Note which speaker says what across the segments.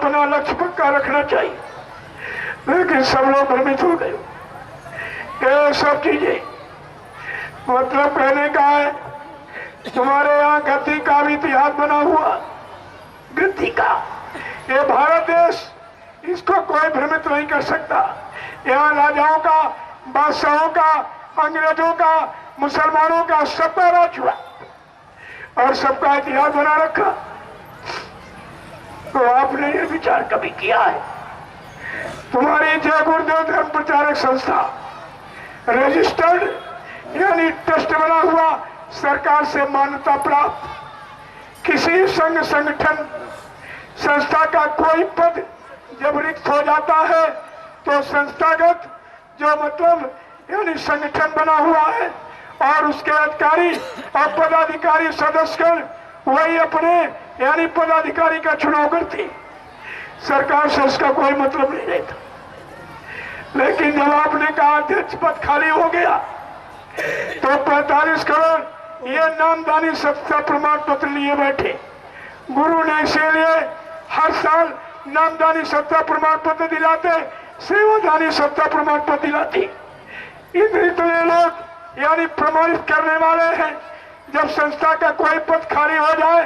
Speaker 1: अपना लक्ष्य पक्का रखना चाहिए। लेकिन सब लोग भ्रमित हो गए। ये सब चीजें मतलब कहने का है, तुम्हारे यहाँ गद्दी का भी इतिहास बना हुआ, गद्दी का। ये भारत देश, इसको कोई भ्रमित नहीं कर सकता। यहाँ राजाओं का, बादशाहों का, अंग्रेजों का, मुसलमानों का सबका राज हुआ और सबका इतिहास बना रखा। तो आपने ये विचार कभी किया है? तुम्हारी जय गुरुदेव धर्म प्रचारक संस्था रजिस्टर्ड यानी ट्रस्ट बना हुआ, सरकार से मान्यता प्राप्त किसी संघ संगठन संस्था का कोई पद जब रिक्त हो जाता है तो संस्थागत जो मतलब यानी संगठन बना हुआ है और उसके अधिकारी और पदाधिकारी सदस्यगण वही अपने यानी पदाधिकारी का चुनाव करती, सरकार से उसका कोई मतलब नहीं रहता। लेकिन जब आपने कहा अध्यक्ष पद खाली हो गया तो 45 करोड़ ये नामदानी सत्ता प्रमाण पत्र लिए बैठे। गुरु ने इसीलिए हर साल नामदानी सत्ता प्रमाण पत्र दिलाते, सेवादानी सत्ता प्रमाण पत्र दिलाती। इतने लोग यानी प्रमाणित करने वाले हैं। जब संस्था का कोई पद खाली हो जाए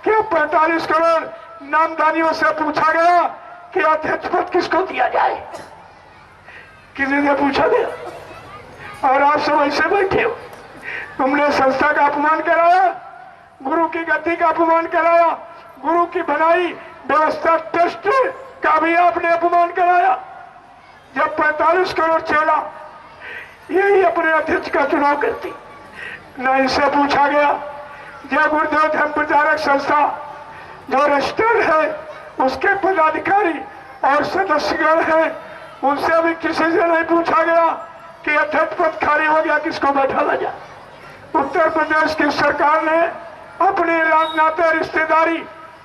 Speaker 1: कि 45 करोड़ नामदानियों से पूछा गया कि अध्यक्ष पद किसको दिया जाए, किसी से पूछा गया? और आप सब ऐसे बैठे हो। तुमने संस्था का अपमान कराया, गुरु की गद्दी का अपमान कराया, गुरु की बनाई व्यवस्था ट्रस्ट का भी आपने अपमान कराया। जब 45 करोड़ चेला यही अपने अध्यक्ष का चुनाव करती, न इनसे पूछा गया। जय गुरुदेव धर्म प्रचारक संस्था जो रजिस्टर्ड है उसके पदाधिकारी और सदस्यगण हैं, उनसे भी किसी से नहीं पूछा गया कि अध्यक्ष पद खाली हो गया किसको बैठाया जाए। उत्तर प्रदेश की सरकार ने अपनी नाते रिश्तेदारी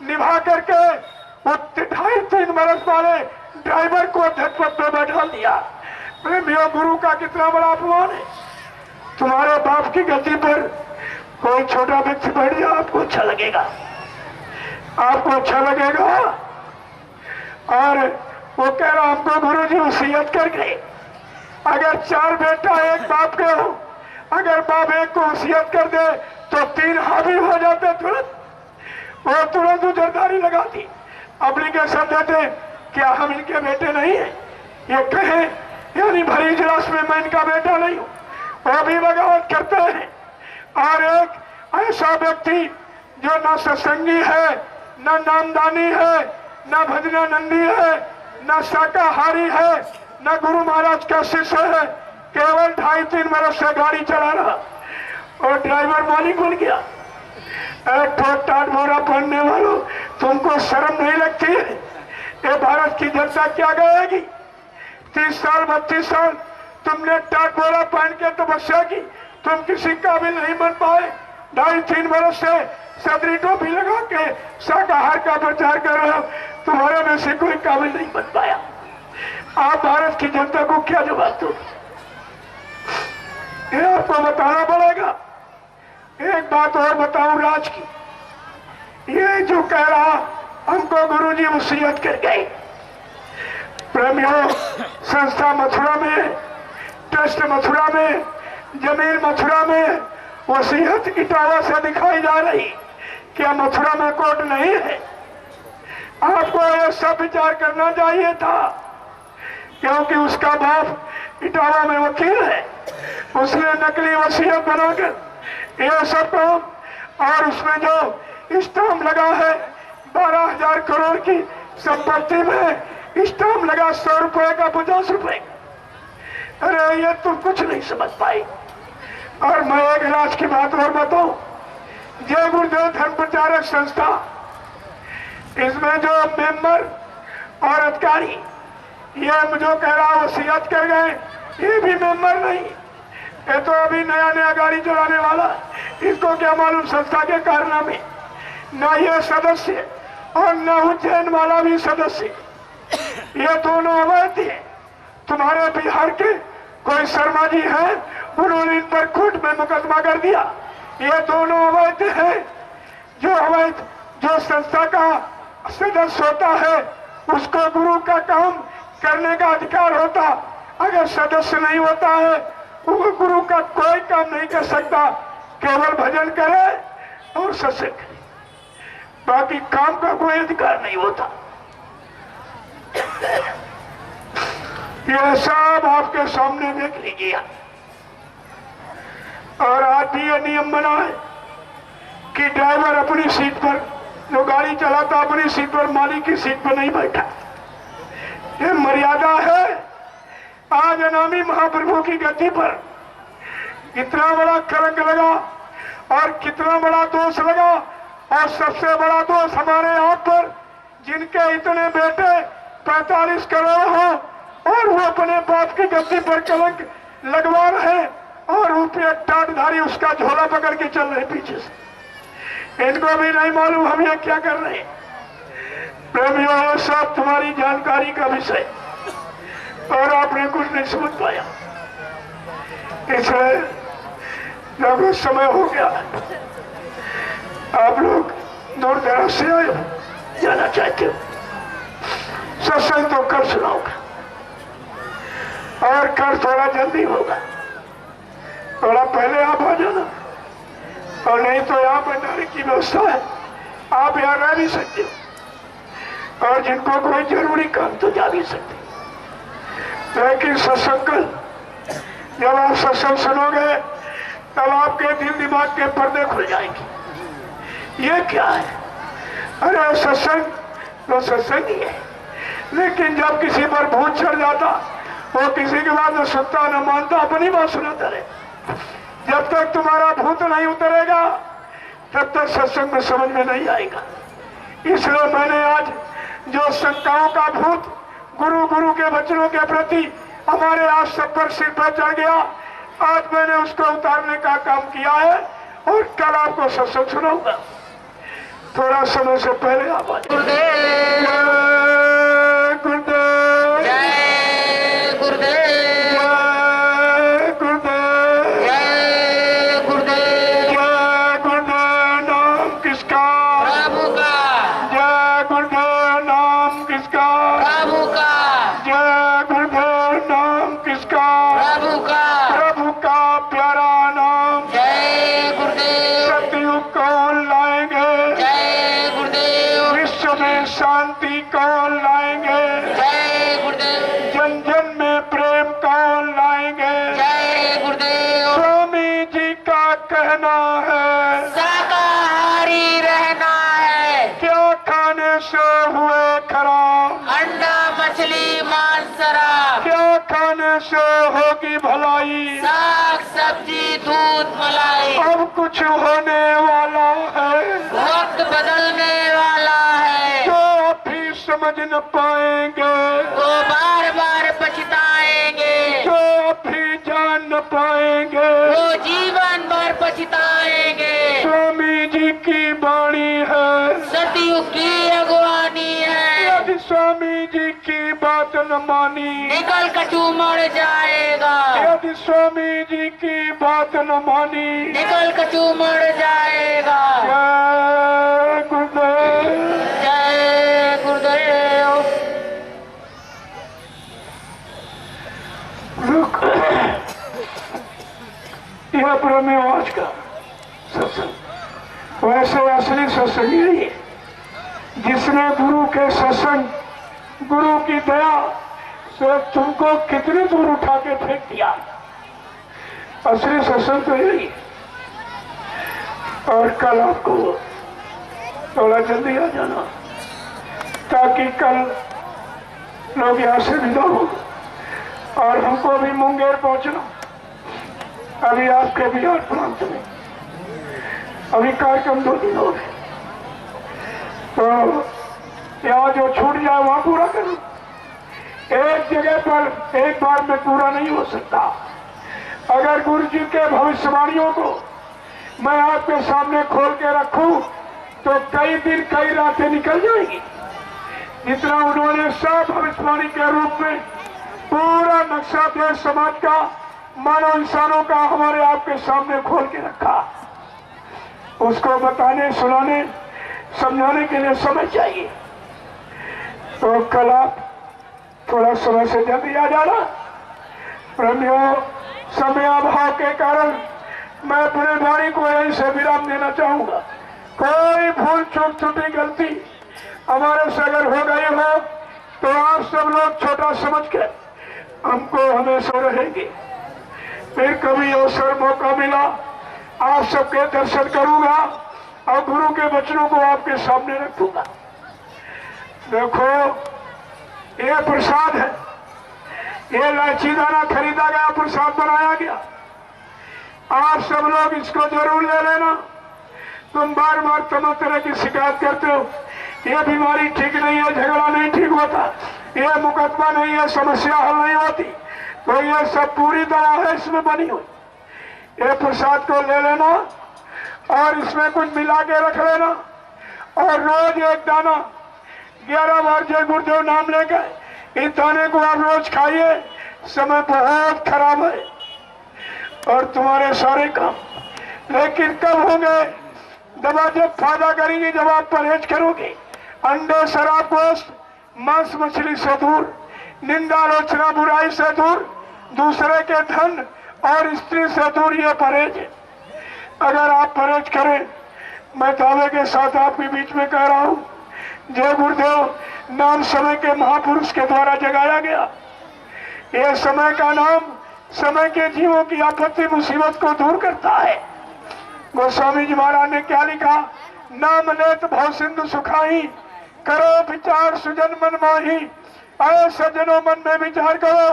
Speaker 1: निभा करके 2.5-3 बरस वाले ड्राइवर को अध्यक्ष पद पर बैठा दिया। प्रेमियों, गुरु का कितना बड़ा अपमान है। तुम्हारे बाप की गद्दी पर कोई छोटा व्यक्ति बैठ जाए, आपको अच्छा लगेगा? आपको अच्छा लगेगा? और वो कह रहा हमको गुरु जी वसीयत कर गए, अगर 4 बेटा एक बाप के हो, अगर बाप एक को वसीयत कर दे तो 3 हावी हो जाते तुरंत। वो तुरंत उजरदारी लगाती, एप्लीकेशन देते, क्या हम इनके बेटे नहीं है? ये कहे यानी भरी इजलास में मैं इनका बेटा नहीं हूं, वो भी बगावत करते हैं। और एक ऐसा व्यक्ति जो न सत्संगी है, न नामदानी है, न भजनानंदी है, न शाकाहारी है, न गुरु महाराज का शिष्य है, केवल 2.5-3 बरस से गाड़ी चला रहा और ड्राइवर मालिक बन गया। टाट मोरा पहनने वालों, तुमको शर्म नहीं लगती है? ये भारत की जनता क्या कहेगी? 30 साल 32 साल तुमने टाट मोरा पहन के तपस्या की, तुम किसी काबिल नहीं बन पाए। 2.5-3 बरस से सदरी टोपी लगा के शाकाहार का प्रचार कर रहे हो, तुम्हारे में से कोई काबिल नहीं बन पाया। आप भारत की जनता को क्या जवाब दो? ये आपको बताना पड़ेगा। एक बात और बताऊं राज की, ये जो कह रहा हमको गुरुजी वसीयत कर गए, प्रेमियों, संस्था मथुरा में, ट्रस्ट मथुरा में, जमीन मथुरा में, वसीयत इटावा से दिखाई जा रही। क्या मथुरा में कोर्ट नहीं है? आपको यह सब विचार करना चाहिए था, क्योंकि उसका बाप इटावा में वकील है, उसने नकली वसीयत बनाकर यह सब काम, और उसमें जो स्टाम्प लगा है 12,000 करोड़ की संपत्ति में स्टाम्प लगा 100 रुपए का, 50 रुपए। अरे ये तुम कुछ नहीं समझ पाए। और मैं एक राज की बात और बताऊं, जय गुरुदेव धर्म प्रचारक संस्था, इसमें जो मेंबर और अधिकारी ये जो कह रहा वसीयत कर गए, ये भी मेंबर नहीं, ये तो अभी नया नया गाड़ी चलाने वाला, इसको क्या मालूम संस्था के कारनामे। न ये सदस्य और न उज्जैन वाला भी सदस्य, ये दोनों अवैध है। तुम्हारे बिहार के कोई शर्मा जी हैं, उन्होंने इन पर कोर्ट में मुकदमा कर दिया। ये दोनों अवैध है। जो अवैध जो संस्था का सदस्य होता है उसको गुरु का काम करने का अधिकार होता। अगर सदस्य नहीं होता है वो गुरु का कोई काम नहीं कर सकता, केवल भजन करे और सत्संग करे, बाकी काम का कोई अधिकार नहीं होता। यह सब आपके सामने देख लीजिए। और आज भी यह नियम बना है कि ड्राइवर अपनी सीट पर, जो गाड़ी चलाता अपनी सीट पर, मालिक की सीट पर नहीं बैठा। यह मर्यादा है। आज अनामी महाप्रभु की गद्दी पर कितना बड़ा कलंक लगा और कितना बड़ा दोष लगा। और सबसे बड़ा दोष हमारे आप पर, जिनके इतने बेटे 45 करोड़ हो और वो अपने बाप की गद्दी पर कलंक लगवा रहे और ऊपर टाटधारी उसका झोला पकड़ के चल रहे पीछे से। इनको भी नहीं मालूम हम ये क्या कर रहे हैं। प्रेमियों, ये सब तुम्हारी जानकारी का विषय और आपने कुछ नहीं समझ पाया। इसलिए जब समय हो गया, आप लोग दूर दराज से आए हो, जाना चाहते हो, सत्संग तो कल सुनाऊंगा और कल थोड़ा जल्दी होगा। थोड़ा पहले आप आ जाना, और नहीं तो यहाँ भंडारे की व्यवस्था है, आप यहाँ रह भी सकते हो और जिनको कोई जरूरी काम तो जा भी सकते। लेकिन सत्संग कल जब आप सत्संग सुनोगे तब आपके दिल दिमाग के पर्दे खुल जाएंगे। ये क्या है? अरे सत्संग तो सत्संग ही है, लेकिन जब किसी पर भूत चढ़ जाता, वो किसी की बात न सुनता न मानता, अपनी बात सुनाता रहे। जब तक तुम्हारा भूत नहीं उतरेगा तब तक सत्संग में समझ में नहीं आएगा। इसलिए मैंने आज जो शंकाओं का भूत गुरु के वचनों के प्रति हमारे आज सब पर सिर पर चढ़ गया, आज मैंने उसको उतारने का काम किया है और कल आपको सत्संग सुनाऊंगा। थोड़ा समय से पहले आप आ शांति कौन लाएंगे? जय गुरुदेव। जन जन में प्रेम कौन लाएंगे? जय गुरुदेव। स्वामी जी का कहना है शाकाहारी रहना है। क्या खाने से हुए खराब? अंडा मछली मांस शराब। क्या खाने से होगी भलाई? साग सब्जी दूध मलाई। अब कुछ होने वाला है, वक्त बदलने वाला है। समझ न पाएंगे वो बार बार पछताएंगे, जो अभी जान न पाएंगे वो जीवन भर पछताएंगे। स्वामी जी की वाणी है, सतयुग की अगवानी है। यदि स्वामी जी की बात न मानी निकल कचू मर जाएगा। यदि स्वामी जी की बात न मानी निकल कचू मर जाएगा। जय गुरुदेव। जय गुरुदेव। यह प्रेमी आज का सत्संग वैसे असली सत्संग यही है जिसने गुरु के सत्संग, गुरु की दया से तुमको कितनी दूर उठा के फेंक दिया। असली सत्संग तो यही है। और कल आपको थोड़ा जल्दी आ जाना ताकि कल लोग यहाँ से विदा हो और हमको भी मुंगेर पहुंचना। अभी आपके बिहार प्रांत में अभी कार्यक्रम 2 दिन हो गए, तो यहाँ जो छूट जाए वहां पूरा करो। एक जगह पर एक बार में पूरा नहीं हो सकता। अगर गुरु जी के भविष्यवाणियों को मैं आपके सामने खोल के रखूं तो कई दिन कई रातें निकल जाएगी। जितना उन्होंने सब भविष्यवाणी के रूप में पूरा नक्शा देश समाज का, मानव इंसानों का हमारे आपके सामने खोल के रखा, उसको बताने, सुनाने, समझाने के लिए समय चाहिए। तो कल आप थोड़ा समय से जल्दी आ जाना। प्रेमियों, समय अभाव के कारण मैं अपने वाणी को यहीं से विराम देना चाहूंगा। कोई भूल चूक त्रुटि गलती हमारे से अगर हो गई हो तो आप सब लोग छोटा समझ के हमको हमेशा रहेंगे। फिर कभी अवसर मौका मिला आप सबके दर्शन करूंगा और गुरु के वचनों को आपके सामने रखूंगा। देखो, ये प्रसाद है, ये इलायची दाना खरीदा गया प्रसाद बनाया गया। आप सब लोग इसको जरूर ले लेना। तुम बार बार तमाम तरह की शिकायत करते हो, ये बीमारी ठीक नहीं है, झगड़ा नहीं ठीक होता, ये मुकदमा नहीं है, समस्या हल नहीं होती, तो ये सब पूरी दवा है इसमें बनी हुई। ये प्रसाद को ले लेना और इसमें कुछ मिला के रख लेना और रोज एक दाना 11 बार जय गुरुदेव नाम लेकर इस दाने को आप रोज खाइए। समय बहुत खराब है और तुम्हारे सारे काम, लेकिन कब होंगे? दवा जब फायदा करेंगी, जब आप परहेज करोगे। अंडे, शराब, गोश्त, मांस मछली से दूर, निंदा आलोचना बुराई से दूर, दूसरे के धन और स्त्री से दूर, ये परहेज है। अगर आप परहेज करें, मैं दावे के साथ आपके बीच में कह रहा हूं, जय गुरुदेव नाम समय के महापुरुष के द्वारा जगाया गया। यह समय का नाम समय के जीवों की आपत्ति मुसीबत को दूर करता है। गोस्वामी जी महाराज ने क्या लिखा? नाम लेत भव सिंधु सुखाई, करो विचार सुजन मन माही। आए सज्जनों, मन में विचार करो,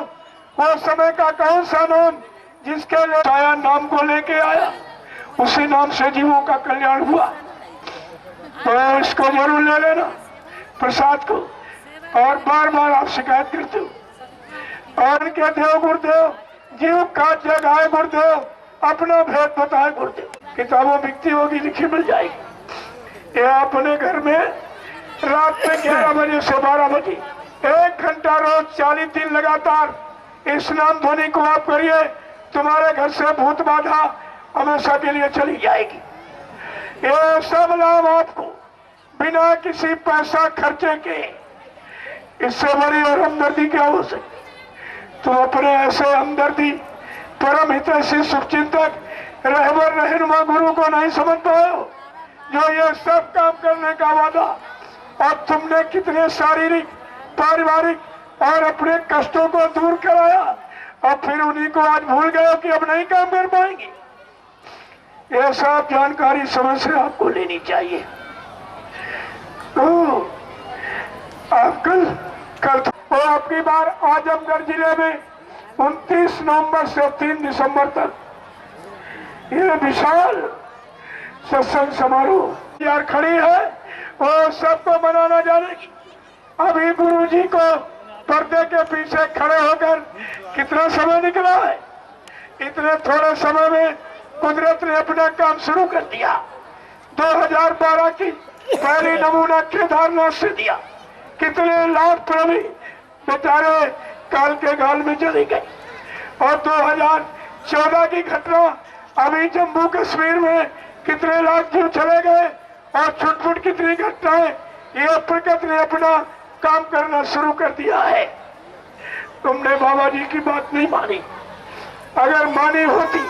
Speaker 1: वो समय का कौन सा नाम जिसके लिए आया, नाम को लेके आया, उसी नाम से जीवों का कल्याण हुआ। तो इसको जरूर ले लेना प्रसाद को। और बार बार आप शिकायत करते हो और कहते हो गुरुदेव जीव का जगाए गुरुदेव, अपना भेद बताए गुरुदेव। किताबों बिकती होगी, लिखी मिल जाएगी। ये अपने घर में रात में 11 बजे से 12 बजे 1 घंटा रोज 40 दिन लगातार इस नाम ध्वनि को आप करिए, तुम्हारे घर से भूत बाधा हमेशा के लिए चली जाएगी। ये सब लाभ आपको बिना किसी पैसा खर्चे के, इससे बड़ी और हमदर्दी क्या हो सकती? तो अपने ऐसे हमदर्दी परम हितैषी शुभचिंतक रहबर रहनुमा गुरु को नहीं समझ पाए हो, जो ये सब काम करने का वादा और तुमने कितने शारीरिक, पारिवारिक और अपने कष्टों को दूर कराया और फिर उन्हीं को आज भूल गए कि अब नहीं काम कर पाएंगे। यह सब जानकारी समय से आपको लेनी चाहिए। तो आप कल तो आपकी बार आजमगढ़ जिले में 29 नवंबर से 3 दिसंबर तक ये विशाल सत्संग समारोह यार खड़ी है, वो सबको मनाना जानेगी। अभी गुरु जी को पर्दे के पीछे खड़े होकर कितना समय निकला है, इतने थोड़े समय में कुदरत ने अपना काम शुरू कर दिया। 2012 की पहली नमूना केदारनाथ से दिया, कितने लाख प्रेमी बेचारे काल के गाल में चली गई। और 2014 की घटना अभी जम्मू कश्मीर में कितने लाख जीव चले गए और छुटपुट कितनी घटनाएं, ये प्रकृति ने अपना काम करना शुरू कर दिया है। तुमने बाबा जी की बात नहीं मानी, अगर मानी होती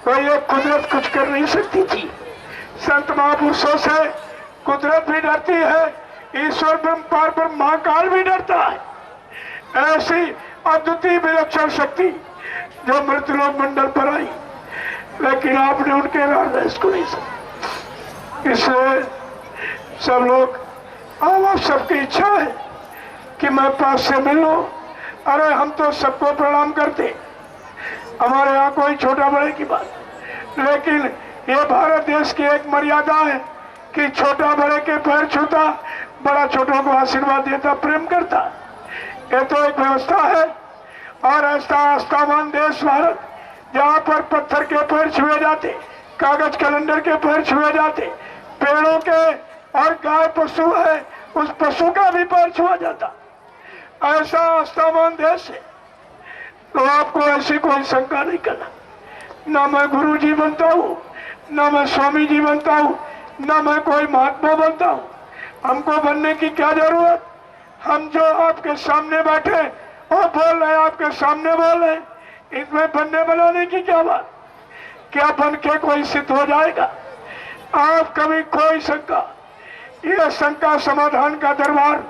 Speaker 1: तो ये कुदरत कुछ कर नहीं सकती थी। संत महापुरुषों से कुदरत भी डरती है, ईश्वर ब्रह्म पार ब्रह्म महाकाल भी डरता है। ऐसी अद्वितीय विलक्षण शक्ति जो मृतलोक मंडल पर आई, लेकिन आपने उनके राज को नहीं समझा। इसलिए सब लोग, आप सबकी इच्छा है कि मैं पास से मिलूं। अरे हम तो सबको प्रणाम करते, हमारे यहाँ कोई छोटा बड़े की बात, लेकिन ये भारत देश की एक मर्यादा है कि छोटा बड़े के पैर छूता, बड़ा छोटों को आशीर्वाद देता, प्रेम करता। ये तो एक व्यवस्था है। और ऐसा आस्थावान देश भारत, जहाँ पर पत्थर के पैर छुए जाते, कागज कैलेंडर के पैर छुए जाते, पेड़ों के और गाय पशु है उस पशु का भी पैर छुआ जाता, ऐसा आस्थावान देश है। तो आपको ऐसी कोई शंका नहीं करना। ना मैं गुरु जी बनता हूँ, ना मैं स्वामी जी बनता हूँ, ना मैं कोई महात्मा बनता हूँ। हमको बनने की क्या जरूरत? हम जो आपके सामने बैठे और बोल रहे हैं, आपके सामने बोल रहे हैं, इसमें बनने बनाने की क्या बात? क्या बन के कोई सिद्ध हो जाएगा? आप कभी कोई शंका, यह शंका समाधान का दरबार,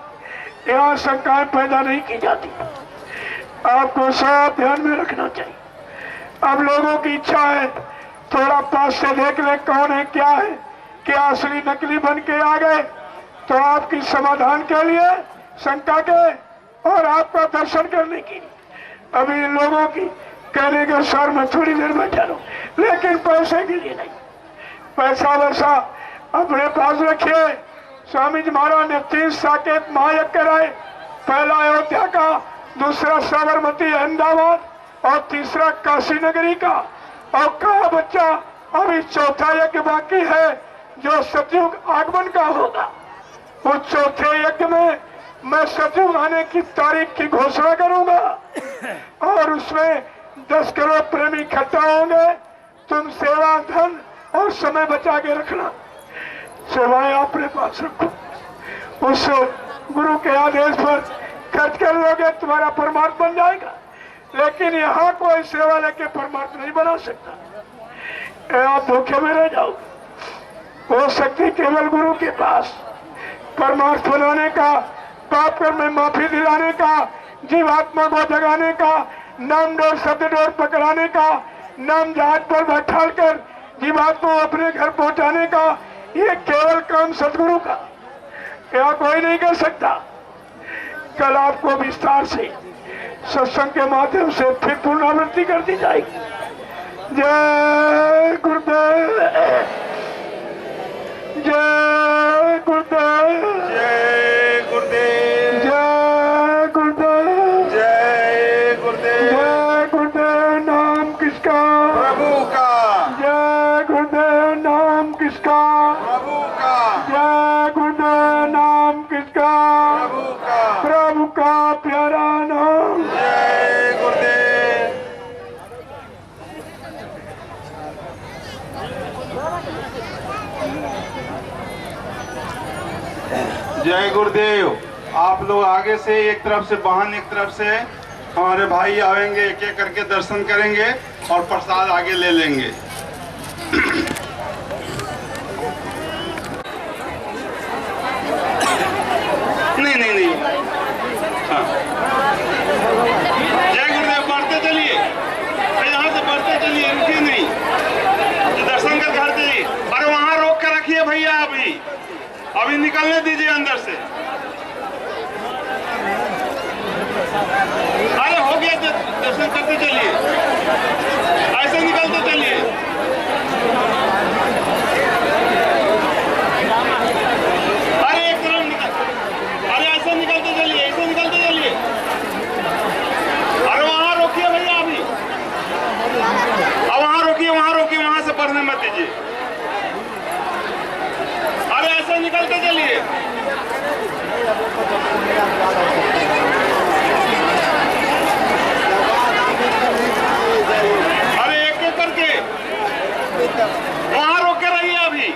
Speaker 1: यहाँ शंकाएं पैदा नहीं की जाती। आपको सब ध्यान में रखना चाहिए। अब लोगों की इच्छा है थोड़ा पास से देख ले कौन है, क्या है, क्या असली नकली बन के आ गए, तो आपकी समाधान के लिए शंका के और आपका दर्शन करने की। अभी इन लोगों की कहने के सर में थोड़ी देर बैठा रहो, लेकिन पैसे के लिए नहीं। पैसा वैसा अपने पास रखिए। स्वामी जी महाराज ने 3 साकेत महायज्ञ कराए, पहला अयोध्या का, दूसरा साबरमती अहमदाबाद और तीसरा काशी नगरी का। और कहा बच्चा अभी चौथा यज्ञ बाकी है जो सतयुग आगमन का होगा। उस चौथे यज्ञ में मैं सतयुग आने की तारीख की घोषणा करूंगा और उसमें 10 करोड़ प्रेमी इकट्ठा होंगे। तुम सेवा, धन और समय बचा के रखना, सेवाएं अपने पास रखो। उस गुरु के आदेश पर खर्च कर लोगे तुम्हारा परमार्थ बन जाएगा। लेकिन यहाँ कोई सेवा लेके परमार्थ नहीं बना सकता, आप धोखे में रह जाओगे। वो शक्ति केवल गुरु के पास, परमार्थ बनाने का, पाप कर्म में माफी दिलाने का, जीवात्मा को जगाने का, नाम डोर शब्द डोर पकड़ाने का, नाम जहाज पर बैठाल कर जीवात्मा को अपने घर पहुंचाने का, ये केवल काम सदगुरु का, क्या कोई नहीं कर सकता। कल आपको विस्तार से सत्संग के माध्यम से फिर पुनरावृत्ति कर दी जाएगी। जय गुरुदेव, जय गुरुदेव,
Speaker 2: जय गुरुदेव,
Speaker 1: जय गुरुदेव,
Speaker 2: जय गुरुदेव।
Speaker 1: जय गुरुदेव। नाम किसका?
Speaker 2: प्रभु का।
Speaker 1: जय गुरुदेव। नाम किसका?
Speaker 2: प्रभु का।
Speaker 1: जय गुरुदेव। नाम किसका?
Speaker 2: प्रभु का।
Speaker 1: प्रभु का प्यारा नाम।
Speaker 2: जय गुरुदेव। जय गुरुदेव। आप लोग आगे से एक तरफ से, वाहन एक तरफ से, हमारे भाई आएंगे, एक एक करके दर्शन करेंगे और प्रसाद आगे ले लेंगे। नहीं नहीं नहीं, हाँ। जय गुरुदेव। बढ़ते चलिए, यहाँ से बढ़ते चलिए, रुकिए नहीं, दर्शन कर घर चलिए। अरे वहाँ रोक कर रखिए भैया, अभी निकलने दीजिए अंदर से। अरे हो गया, दर्शन करते चलिए, ऐसे निकलते चलिए। अरे एक तरफ निकल, अरे ऐसे निकलते चलिए, ऐसे निकलते चलिए। अरे वहां रोकिए भैया, अभी अब वहां रोकिए, वहां रोकिए, वहां से बढ़ने मत दीजिए। अरे ऐसे निकलते चलिए। अरे एक एक करके वहां रोक के रहिए, अभी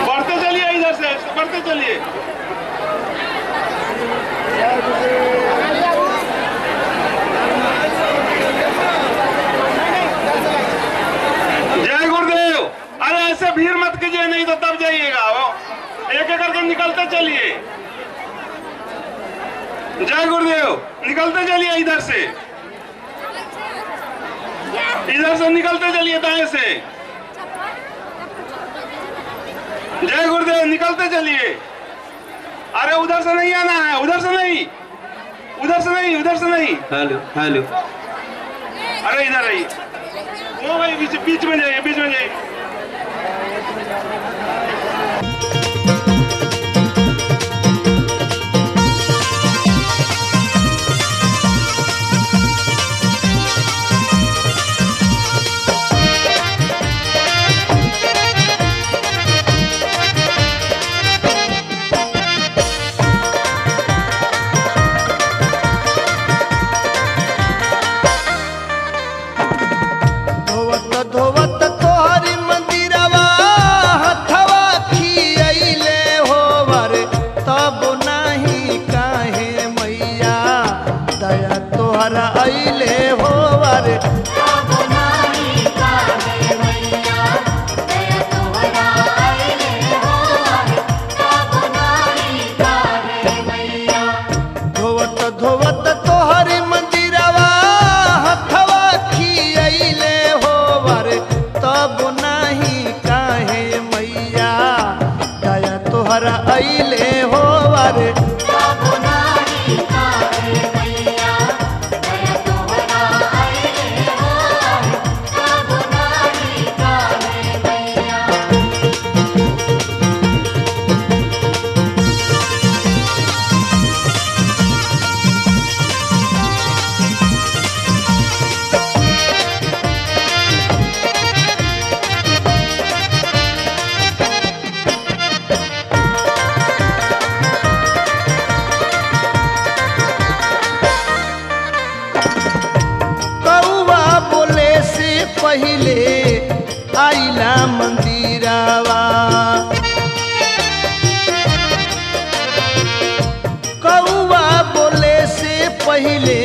Speaker 2: बढ़ते चलिए, इधर से बढ़ते चलिए। जय गुरुदेव। अरे ऐसे भीड़ मत कीजिए, नहीं तो तब जाइएगा। वो एक एक करके निकलते चलिए। जय गुरुदेव। निकलते चलिए, इधर से निकलते चलिए, दाएं से। जय गुरुदेव। निकलते चलिए। अरे उधर से नहीं आना है, उधर से नहीं, उधर से नहीं, उधर से नहीं।
Speaker 3: Hello hello.
Speaker 2: अरे इधर आइए, वो भाई बीच में जाइए, बीच में जाइए।
Speaker 4: धोवत तोहरी मंदिरवा हथवा
Speaker 3: अइले हो अरे धोवत धोवत तोहरी मंदिरवा हथवा खियैले हो अरे तब नहीं काहे मैया दया तोहरा अइले हो अरे कौआ बोले से पहिले आइला मंदिरावा कौआ बोले से पहिले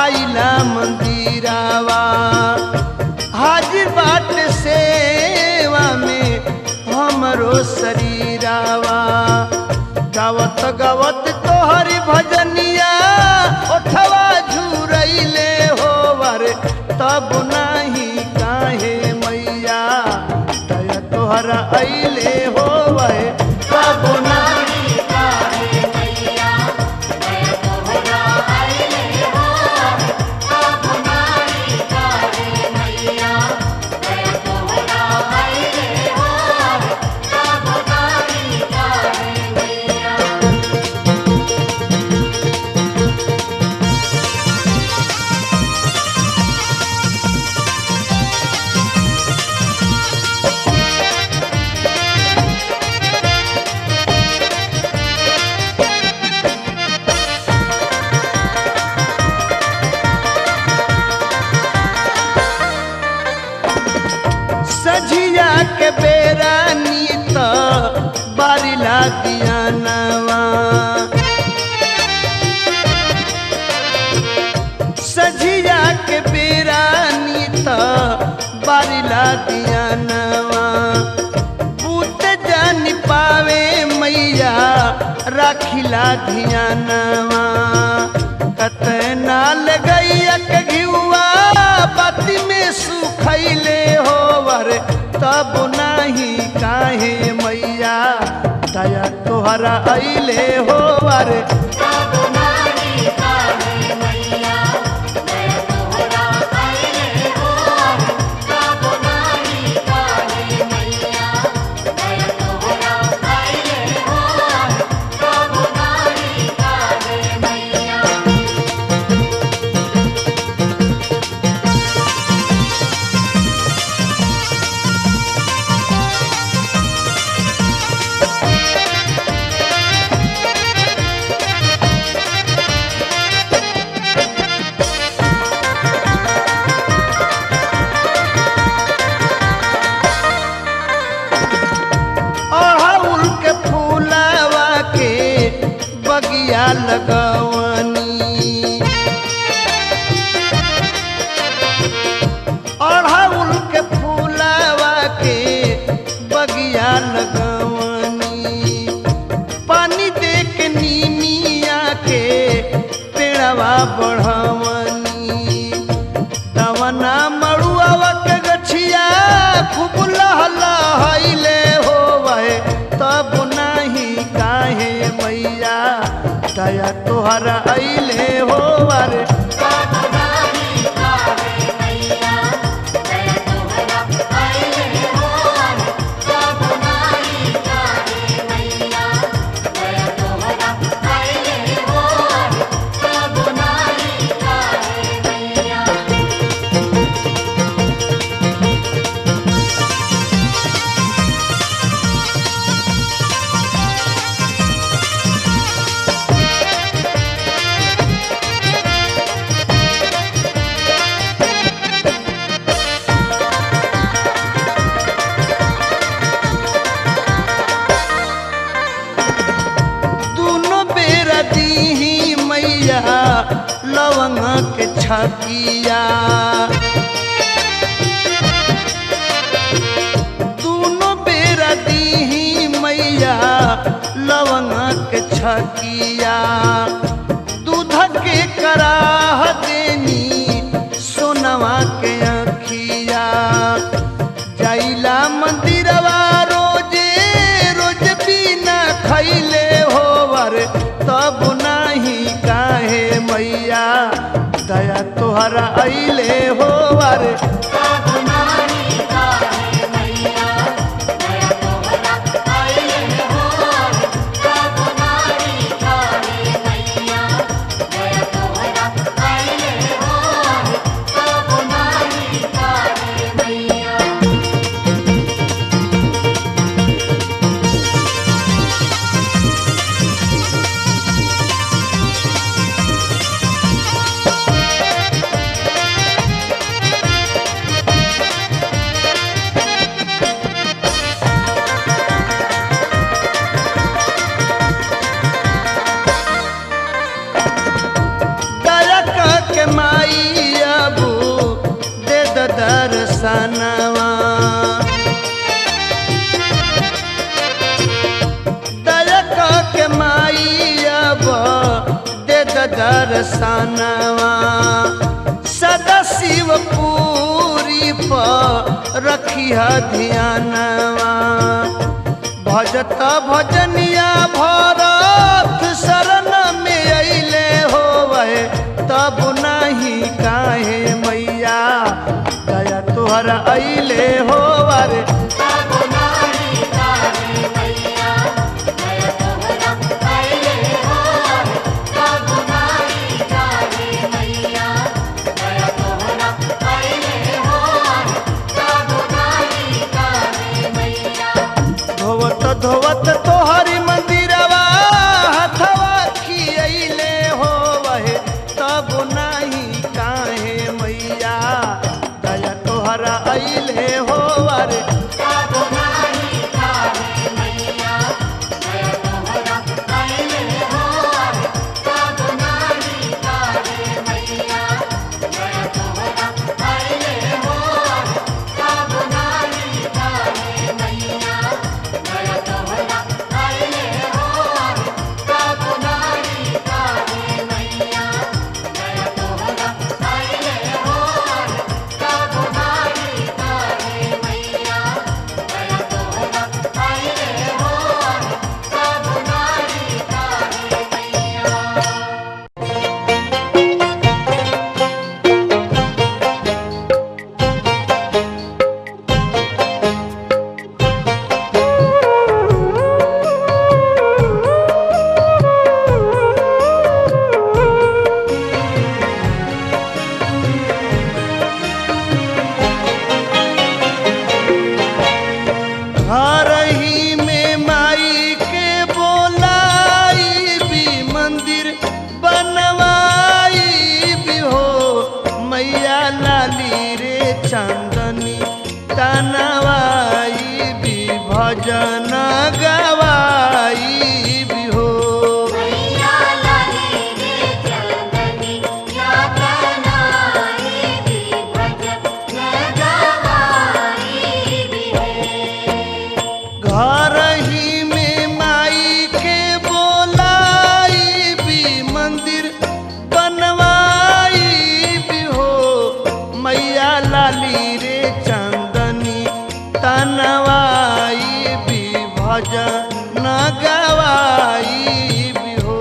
Speaker 3: आइला मंदिरावा हाजिर बाट सेवा में हमरो शरीरावा गावत गावत तोहरी भजनिया ओठवा झुरैले हो अरे तब नहीं काहे मैया दया तोहरा अइले हो अरे तब नहीं काहे मैया दया तोहरा अइले हो तब नहीं काहे मैया दया तोहरा अइले हो तब नहीं काहे मैया सझिया के बेरा नीत बारिला दिया नवा सझिया के बेरा नीत बारिला दिया नवा बूत जान पावे मैया राखिला धिया नवा कतना लगैया के घिउआ बाती में सुखैले हो अरे तब नहीं काहे मैया दया तोहरा अइले हो अरे तब नहीं काहे मैया दया तोहरा अइले हो तब नहीं काहे मैया दया तोहरा अइले हो तब नहीं काहे मैया के छकिया दोनों बेरा दीही मैया लवंग के छकिया दूध के कराह देनी सोनवा के अखिया जाइला मंदिरवा रोजे रोज बिना खैले होवर तब नहीं काहे मैया दया तोहरा अइले होवर के माई अबू दे दर्शनवा दया के माई अब दे दर्शनवा सदा शिव पूरी पर रखिया ध्यानवा भजत भजनिया भरत शरण में अइले होवे तब नहीं काहे मैया दया तोहरा अइले होवर धोवत धोवत तोहरी मंदिरवा हथवा खियले होवे तब नहीं काहे मैया दया तोहरा अइले होवर चांदनी तनवाई भी भजन गवाई भी हो घर ही में माई के बोलाई भी मंदिर बनवाई भी हो मैया लाली रे चांदनी तनवाई भी भजन गवाई भी हो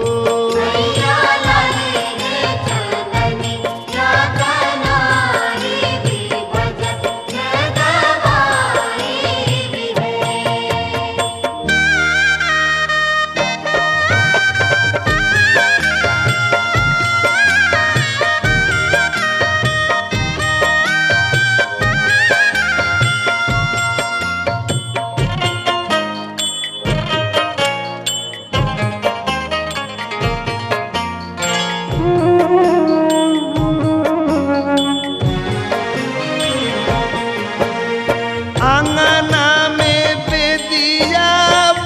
Speaker 3: आंगना में बेदिया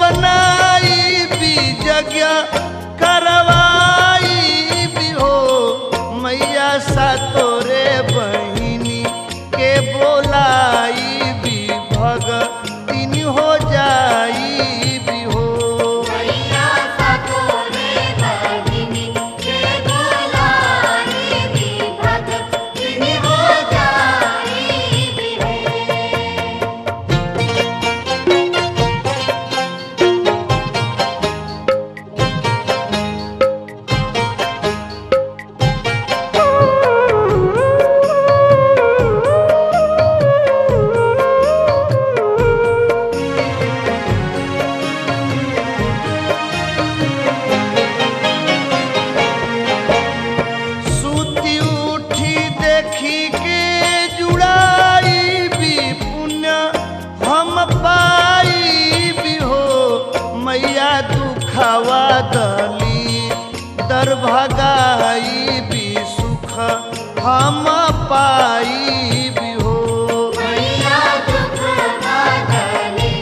Speaker 3: बनाई भी जगह करवाई भी हो मैया दुखवा दली दर भगाई भी सुख हम पाई भी हो।
Speaker 4: मैया दुख बादली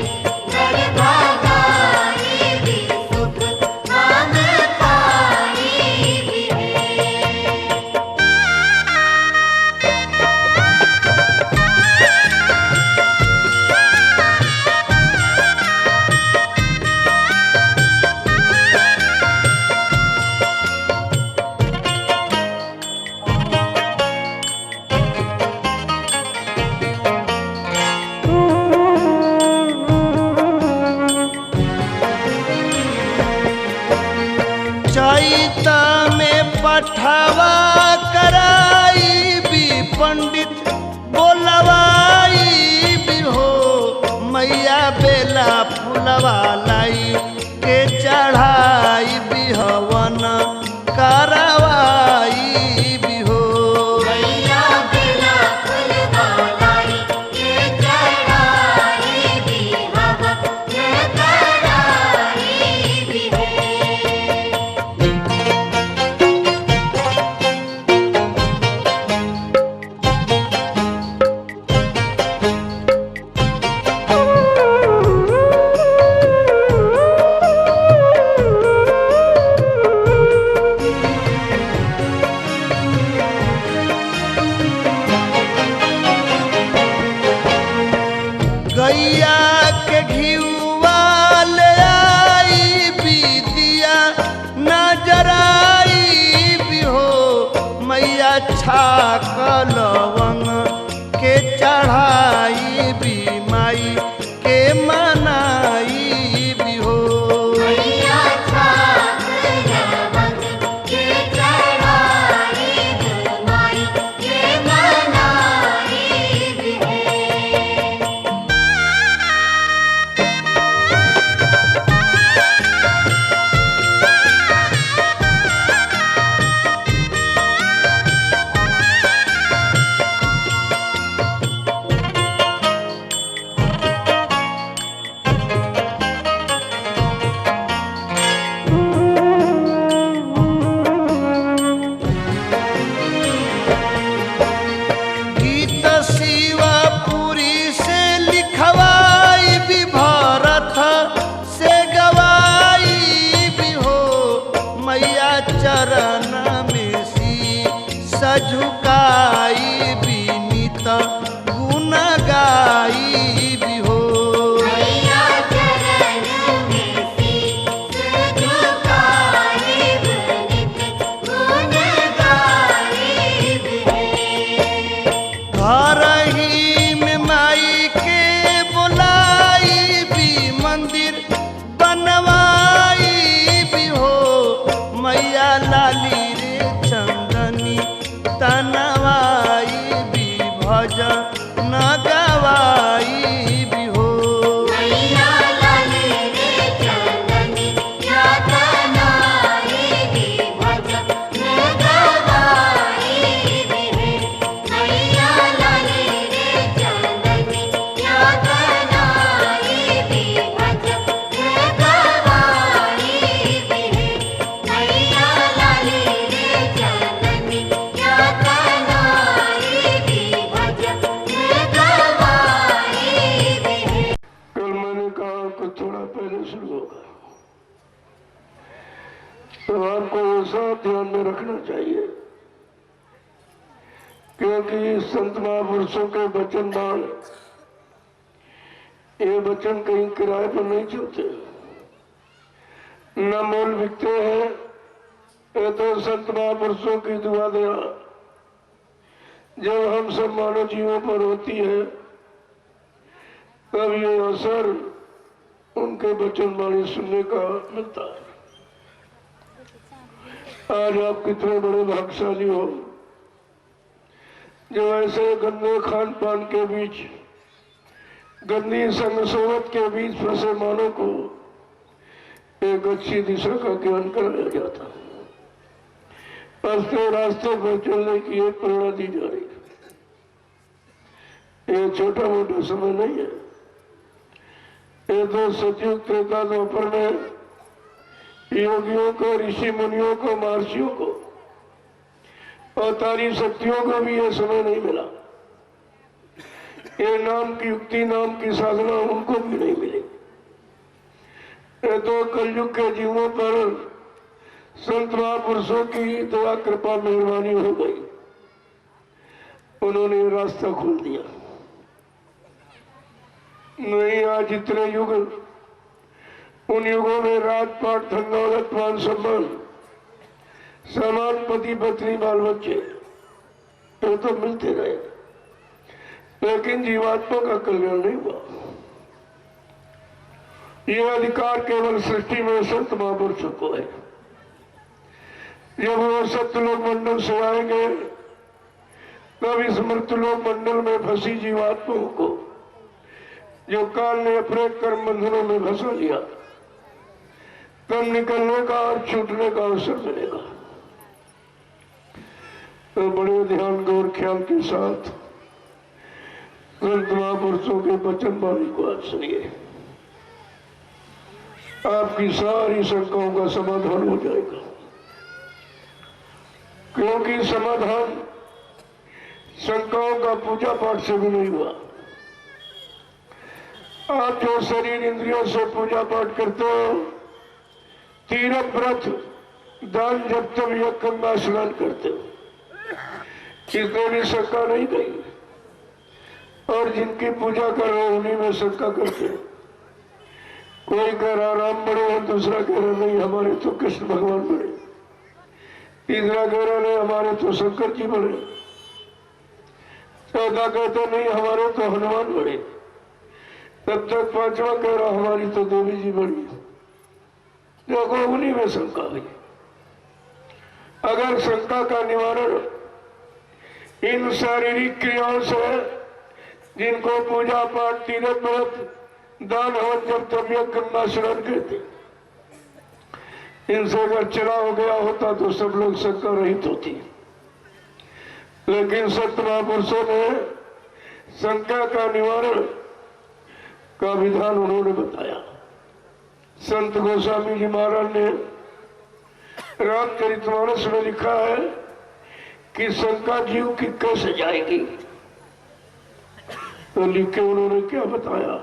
Speaker 4: दर भगाई भी सुख हम पाई भी है।
Speaker 3: चैत में पठवा कराई भी पंडित बोलवाई भी हो। मैया बेला फुलवा लाई के चढ़ाई भी हवन करवाई भी हो।
Speaker 4: मैया बेला फुलवालाई के चढ़ाई भी हवन कराई भी है।
Speaker 3: गैया के घिउवा ले आई भी दिया नजराई भी हो। मैया छाक लवंग के चढ़ाई भी माई के मनाई भी हो।
Speaker 4: मैया छाक लवंग के चढ़ाई भी माई के मनाई भी है।
Speaker 3: गीत शिवपुरी से लिखवाई भी भरत से गवाई भी हो। मैया चरण में शीश झुकाई भी नित गुण गाई भी हो।
Speaker 4: मैया चरण में शीश झुकाई भी नित गुण गाई भी है।
Speaker 3: घर ही में माई के बुलाई भी मंदिर बनवाई भी हो। मैया लाली रे चंदनी तनवाई भी भजन गवाई भी हो।
Speaker 4: मैया लाली रे चंदनी या तनाई भी भजन गवाई भी है। मैया लाली रे चंदनी या तनाई भी भजन गवाई भी है। मैया लाली रे चंदनी या तनाई भी भजन गवाई भी है।
Speaker 1: कल मैंने कहा कि थोड़ा पहले शुरू होगा, तो आपको ऐसा ध्यान में रखना चाहिए क्योंकि संत महापुरुषों के वचन दान, ये वचन कहीं किराए पर नहीं चलते, न मोल बिकते हैं। ये तो संत महापुरुषों की दुआ देना जब हम सब मानव जीवों पर होती है, तब ये अवसर उनके वचन वाणी सुनने का मिलता है। आज आप कितने बड़े भाग्यशाली हो जो ऐसे गंदे खान पान के बीच, गंदी संग सोबत के बीच फंसे मानव को एक अच्छी दिशा का ज्ञान कराया जाता है। अच्छे रास्ते पर चलने की एक प्रेरणा दी जा रही है। ये छोटा मोटा समय नहीं है। ये तो सतयुग त्रेता द्वापर में योगियों को, ऋषि मुनियों को, महर्षियों को, अवतारी शक्तियों को भी यह समय नहीं मिला। ये नाम की युक्ति, नाम की साधना उनको भी नहीं मिली। ये तो कलयुग के जीवों पर संत महापुरुषों की दया कृपा मेहरबानी हो गई, उन्होंने रास्ता खोल दिया। नहीं, आज जितने युग, उन युगों में राजपाट, धन दौलत, मान सम्मान, समान पति पत्नी, बाल बच्चे ये तो मिलते रहे, लेकिन जीवात्मा का कल्याण नहीं हुआ। ये अधिकार केवल सृष्टि में संत महापुरुषों को है। जब वो सत्यलोक मंडल से आएंगे तब इस मृत्युलोक मंडल में फंसी जीवात्माओं को, जो काल ने अपने कर्म बंधनों में फंसा लिया, तब निकलने का और छूटने का अवसर मिलेगा। तो बड़े ध्यान गौर ख्याल के साथ संत महापुरुषों के वचन वाणी को आज सुनिए। आपकी सारी शंकाओं का समाधान हो जाएगा, क्योंकि समाधान शंकाओं का पूजा पाठ से भी नहीं हुआ। आप जो शरीर इंद्रियों से पूजा पाठ करते हो, तीर्थ व्रत, दान, जब तब यज्ञ, गंगा स्नान करते हो, इसमें भी शंका नहीं गई। और जिनकी पूजा कर रहे हो उन्हीं में शंका करते हो। कोई कह रहा राम बड़े और दूसरा कह रहा नहीं हमारे तो कृष्ण भगवान बड़े, तीसरा कह रहा नहीं हमारे तो शंकर जी बड़े, चौथा कहते नहीं हमारे तो हनुमान बड़े, तब तक पांचवा कह रहा हमारी तो देवी जी बड़ी। देखो उन्हीं में शंका हुई। अगर शंका का निवारण इन शारीरिक क्रियाओं से, जिनको पूजा पाठ, तीर्थ व्रत, दान, हवन, जब तब यज्ञ, गंगा स्नान कहते, इनसे अगर चला हो गया होता तो सब लोग शंका रहित होती। लेकिन संत महापुरुषों ने शंका का निवारण का विधान उन्होंने बताया। संत गोस्वामी जी महाराज ने रामचरितमानस में लिखा है कि शंका जीव की कैसे जाएगी। तो लिखे उन्होंने क्या बताया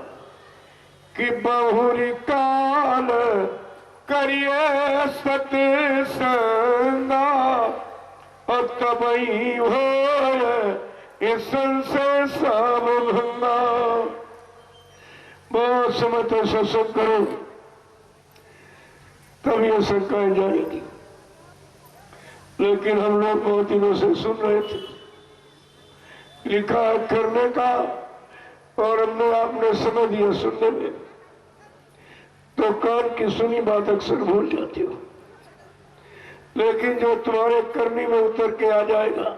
Speaker 1: कि बहुरी काल करिए सत्संगा और तबई हो इस संशय सब भंगा। बहुत समय तक सत्संग करो तब ये शंकाएं जाएगी। लेकिन हम लोग बहुत दिनों से सुन रहे थे, लिखा है करने का, और हमने आपने समय दिया सुनने में, तो कान की सुनी बात अक्सर भूल जाती हो। लेकिन जो तुम्हारे करनी में उतर के आ जाएगा,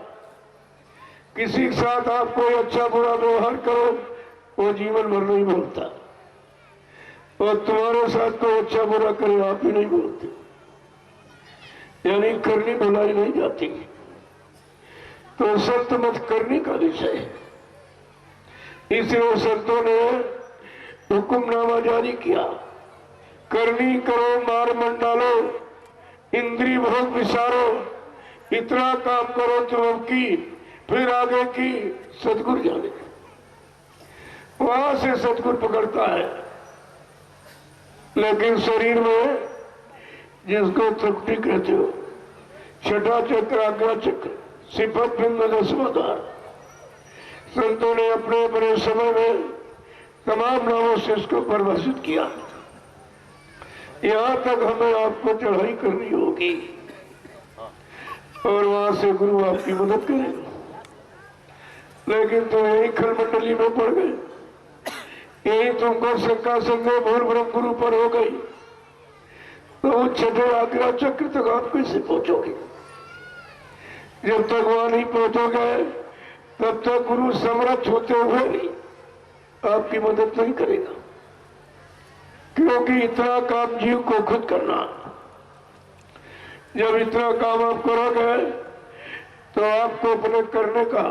Speaker 1: किसी के साथ आप कोई अच्छा बुरा व्यवहार करो वो जीवन भर नहीं बोलता, और तुम्हारे साथ कोई अच्छा बुरा करे आप ही नहीं बोलते, यानी करनी भुलाई नहीं जाती। तो संत मत करने का विषय है। इसलिए संतों ने हुक्मनामा जारी किया, करनी करो मार मंडालो, इंद्री भोग विसारो, इतना काम करो तुम अब की, फिर आगे की सतगुरु जाने। वहां से सतगुरु पकड़ता है। लेकिन शरीर में जिसको त्रुटि कहते हो, छठा चक्र, आज्ञा चक्र, सिफत बिंद, दसवाधार, संतों ने अपने अपने समय में तमाम नामों से इसको परिभाषित किया। यहां तक हमें आपको चढ़ाई करनी होगी और वहां से गुरु आपकी मदद करेगा। लेकिन तो यही खलमंडली में पड़ गए, यही तुमको शंका संदेह भूल ब्रह्म गुरु पर हो गई, तो उस छठे आज्ञा चक्र तक आप कैसे पहुंचोगे? जब तक वहां नहीं पहुंचोगे तब तक गुरु समर्थ होते हुए भी आपकी मदद नहीं करेगा, क्योंकि इतना काम जीव को खुद करना। जब इतना काम आप करोगे तो आपको अपने करने का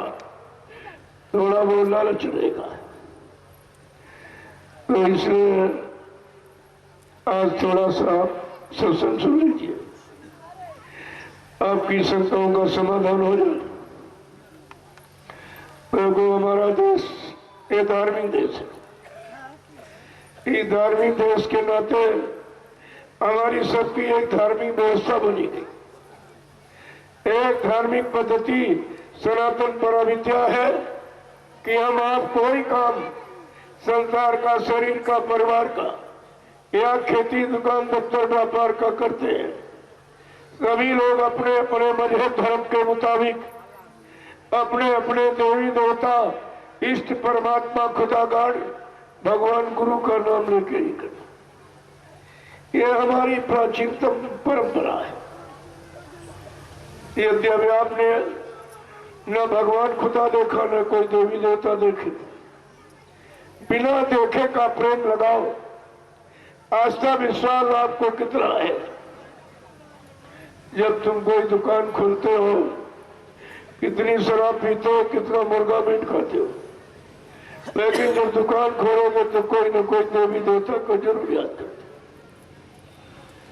Speaker 1: थोड़ा बहुत लालच रहेगा। तो इसलिए आज थोड़ा सा सत्संग सुन लीजिए, आपकी शंकाओं का समाधान हो जाए। देखो, हमारा देश ये धार्मिक देश है। इस धार्मिक देश के नाते हमारी सबकी एक धार्मिक व्यवस्था बनी गई। एक धार्मिक पद्धति सनातन पराविद्या है कि हम आप कोई काम संसार का, शरीर का, परिवार का या खेती, दुकान, दफ्तर, व्यापार का करते हैं। सभी लोग अपने अपने मजहब धर्म के मुताबिक अपने अपने देवी देवता, इष्ट परमात्मा, खुदागाड़, भगवान गुरु का नाम लेके ही करते। ये हमारी प्राचीनतम परंपरा है। यद्यपि आपने न भगवान खुदा देखा, न कोई देवी देवता देखे, बिना देखे का प्रेम लगाओ, आस्था विश्वास आपको कितना है। जब तुम कोई दुकान खोलते हो, कितनी शराब पीते हो, कितना मुर्गा मीट खाते हो, लेकिन जब दुकान खोलोगे तो कोई न कोई देवी देवता को जरूर याद करते।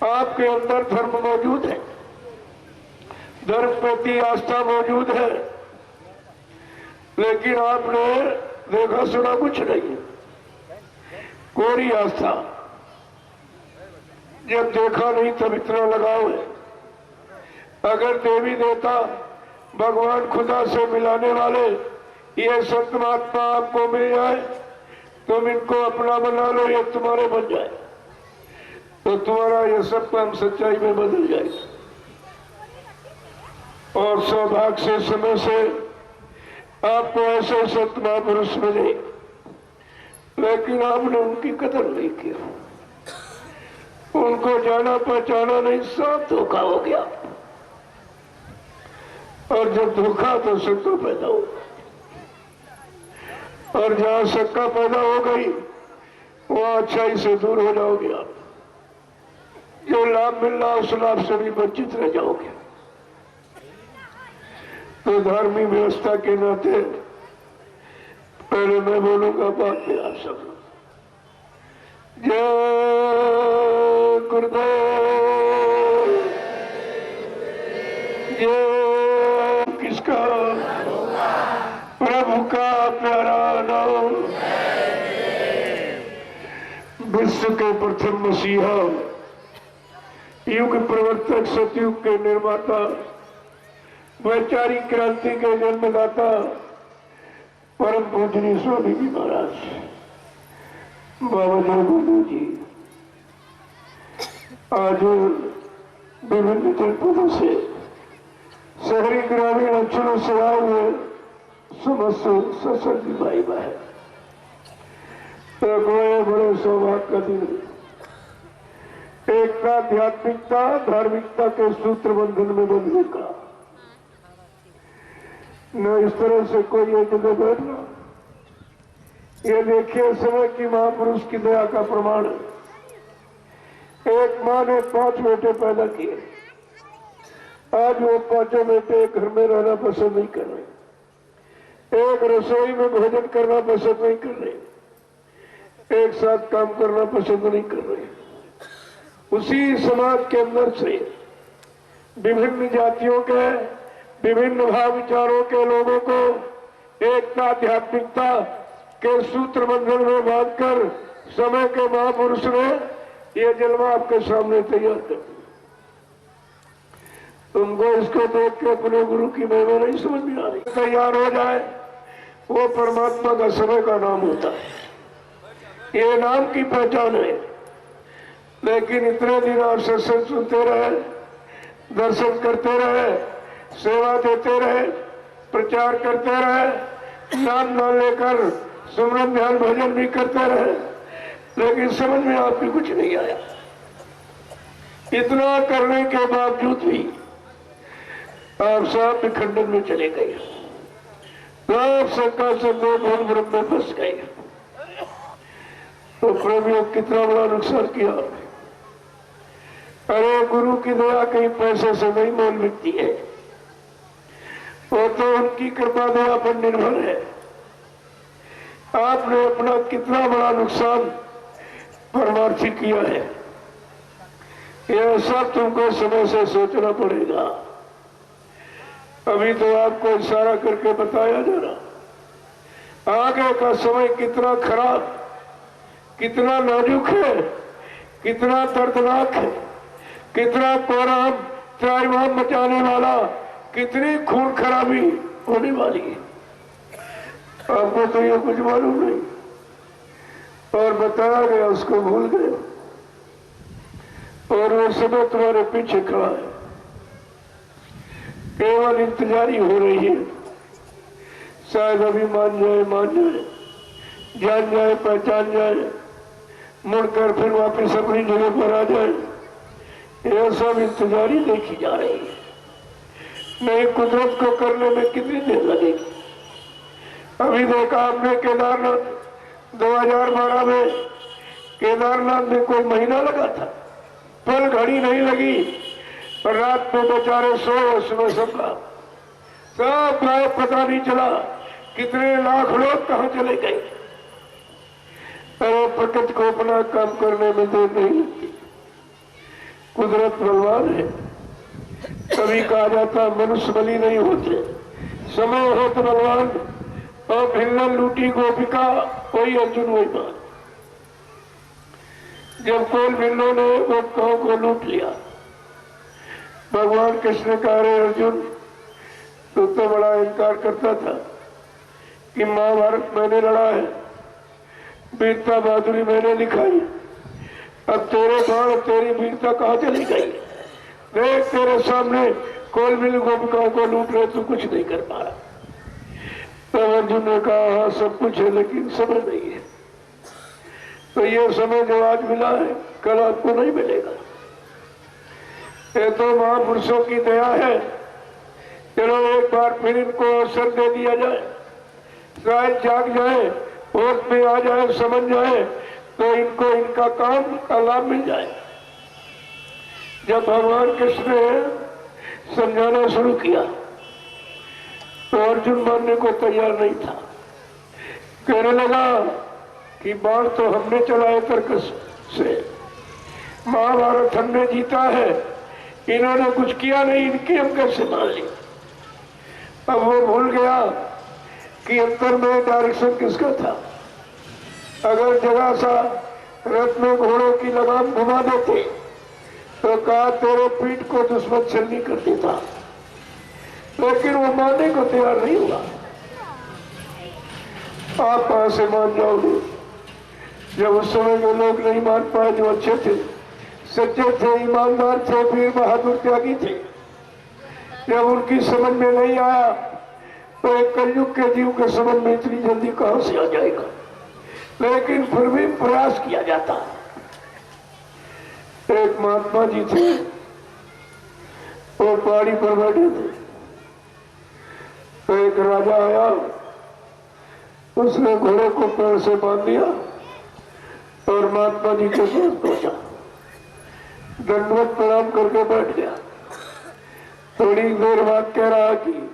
Speaker 1: आपके अंदर धर्म मौजूद है, धर्म प्रति आस्था मौजूद है, लेकिन आपने देखा सुना कुछ नहीं। कोरी आस्था, जब देखा नहीं तब इतना लगाव है। अगर देवी देवता, भगवान खुदा से मिलाने वाले ये संत महात्मा आपको मिल जाए, तुम इनको अपना बना लो, ये तुम्हारे बन जाए, तो तुम्हारा ये सब काम सच्चाई में बदल जाएगा। और सौभाग्य से समय से आपको ऐसे संत महापुरुष मिले, लेकिन आपने उनकी कदर नहीं की, उनको जाना पहचाना नहीं, सब धोखा हो गया। और जब धोखा तो शक्का पैदा हो, और जहां शक्का पैदा हो गई वहां अच्छाई से दूर हो जाओगे आप। जो लाभ मिल रहा उस लाभ से भी वंचित रह जाओगे। तो धार्मिक व्यवस्था के नाते पहले मैं बोलूंगा, बाद में आप सब। जय गुरुदेव, जय किसका? प्रभु का प्यारा नाम। विश्व के प्रथम मसीहा, युग प्रवर्तक, सतयुग के निर्माता, वैचारिक क्रांति के जन्मदाता, परम पूजनीय स्वामी जी महाराज बाबा देवबंधु जी आज विभिन्न जनपदों से, शहरी ग्रामीण अंचलों से आए हुए समस्त सत्संगी भाई बहन, बड़े सौभाग्य का दिन। एकता, आध्यात्मिकता, धार्मिकता के सूत्र बंधन में बंधने का, न इस तरह से कोई एक जगह बैठना। ये देखिए समय की महापुरुष की दया का प्रमाण है। एक माँ ने 5 बेटे पैदा किए, आज वो 5 बेटे एक घर में रहना पसंद नहीं कर रहे, एक रसोई में भोजन करना पसंद नहीं कर रहे, एक साथ काम करना पसंद नहीं कर रहे। उसी समाज के अंदर से विभिन्न जातियों के, विभिन्न भाव विचारों के लोगों को एकता, आध्यात्मिकता के सूत्र बंधन में बांधकर समय के महापुरुष ने यह जलवा आपके सामने तैयार कर दिया। तुमको इसको देख के अपने गुरु की महिमा नहीं समझ में आ रही। तैयार हो जाए वो परमात्मा का समय का नाम होता है, ये नाम की पहचान है। लेकिन इतने दिन आप सत्संग सुनते रहे, दर्शन करते रहे, सेवा देते रहे, प्रचार करते रहे, नाम न लेकर सुमरन ध्यान भजन भी करते रहे, लेकिन समझ में आपकी कुछ नहीं आया। इतना करने के बावजूद भी आप सब खंडन में चले गए, सब शंका से भूल भ्रम में फंस गए। तो प्रेमियों, कितना बड़ा नुकसान किया आपने। अरे गुरु की दया कहीं पैसे से नहीं मोल मिलती है, वो तो उनकी कृपा दया पर निर्भर है। आपने अपना कितना बड़ा नुकसान परमार्थी किया है। यह सब तुमको समय से सोचना पड़ेगा। अभी तो आपको इशारा करके बताया जा रहा, आगे का समय कितना खराब, कितना नाजुक है, कितना दर्दनाक है, कितना कोहराम त्राहिमाम मचाने वाला, कितनी खून खराबी होने वाली है। आपको तो ये कुछ मालूम नहीं, और बताया गया उसको भूल गए, और वो समय तुम्हारे पीछे खड़ा है। केवल इंतजारी हो रही है, शायद अभी मान जाए, जान जाए, पहचान जाए, मुड़कर फिर वापस अपनी जगह पर आ जाए। यह सब इंतजारी देखी जा रही है। नई कुदरत को करने में कितनी देर लगेगी। अभी देखा आपने केदारनाथ 2012 में, केदारनाथ में कोई महीना लगा था, पल घड़ी नहीं लगी, और रात में बेचारे सोए, सुबह सब गायब, पता नहीं चला कितने लाख लोग कहां चले गए। अरे प्रकृति को अपना काम करने में देर नहीं लगती। कुदरत बलवान है। कभी कहा जाता मनुष्य बली नहीं होते, समय हो तो बलवान। और भिल्लन लूटी गोपिका, वही अर्जुन वही बात। जब कोल भिल्लों ने गोपिकाओं को लूट लिया, भगवान कृष्ण कह रहे अर्जुन तो बड़ा इनकार करता था कि महाभारत मैंने लड़ा है, वीरता बहादुरी मैंने दिखाई, अब तेरे बाण तेरी वीरता कहाँ चली गई। देख तेरे सामने कोल मिल गोपिकाओं को लूट रहे, तू कुछ नहीं कर पा रहा। तो अर्जुन ने कहा हाँ सब कुछ है, लेकिन समय नहीं है। तो ये समय जो आज मिला है कल आपको नहीं मिलेगा। ये तो महापुरुषों की दया है। चलो एक बार फिर इनको अवसर दे दिया जाए, शायद जाग जाए, होश में आ जाए, समझ जाए, तो इनको इनका काम का लाभ मिल जाए। जब भगवान कृष्ण ने समझाना शुरू किया तो अर्जुन मानने को तैयार नहीं था। कहने लगा कि बाण तो हमने चलाए तर्कस से, महाभारत हमने जीता है, इन्होंने कुछ किया नहीं, इनकी हम कैसे मान ली। अब वो भूल गया कि अंतर में डायरेक्शन किसका था। अगर जगह सा रथ में घोड़ों की लगाम घुमा देते तो कहा तेरे पीठ को दुश्मन छलनी कर देता, लेकिन वो मानने को तैयार नहीं हुआ। आप कहां से मान जाओगे जब उस समय के लोग नहीं मान पाए, जो अच्छे थे, सच्चे थे, ईमानदार थे, वीर बहादुर त्यागी थे। जब उनकी समझ में नहीं आया तो एक कलयुग के जीव के समझ में इतनी जल्दी कहां से आ जाएगा। लेकिन फिर भी प्रयास किया जाता। एक महात्मा जी थे, वो पहाड़ी पर बैठे थे, तो एक राजा आया, उसने घोड़े को पैर से बांध दिया और महात्मा जी के पास पहुंचा, दंडवत प्रणाम करके बैठ गया। थोड़ी देर बाद कह रहा कि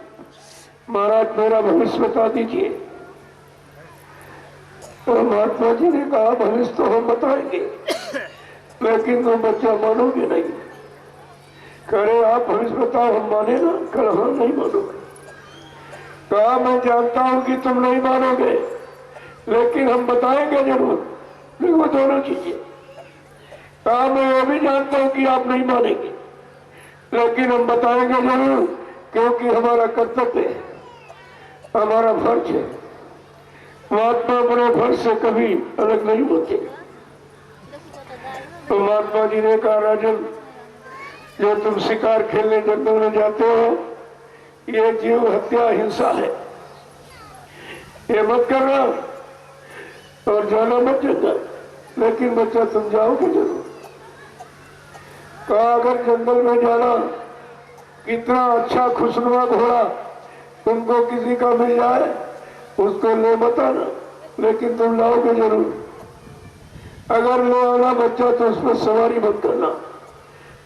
Speaker 1: महाराज मेरा भविष्य बता दीजिए। तो महात्मा जी ने कहा भविष्य तो हम बताएंगे, लेकिन तुम बच्चा मानोगे नहीं। कह रहे आप भविष्य बताओ, हम माने ना। कल हाँ नहीं मानोगे। कहा मैं जानता हूं कि तुम नहीं मानोगे, लेकिन हम बताएंगे जरूर। देखो दोनों चीजें। कहा मैं ये भी जानता हूं कि आप नहीं मानेंगे, लेकिन हम बताएंगे जरूर, क्योंकि हमारा कर्तव्य है, हमारा फर्ज है। महात्मा अपने फर्ज से कभी अलग नहीं होते। तो महात्मा जी ने कहा राजन, जो तुम शिकार खेलने जंगल में जाते हो, ये जीव हत्या हिंसा है, ये मत करना और जाना मत जंगल। लेकिन बच्चा तुम जाओगे जरूर। कहा अगर जंगल में जाना, कितना अच्छा खुशनुमा घोड़ा तुमको किसी का मिल जाए, उसको ले मत आना, लेकिन तुम लाओगे जरूर। अगर ले आना बच्चा तो उस पर सवारी मत करना,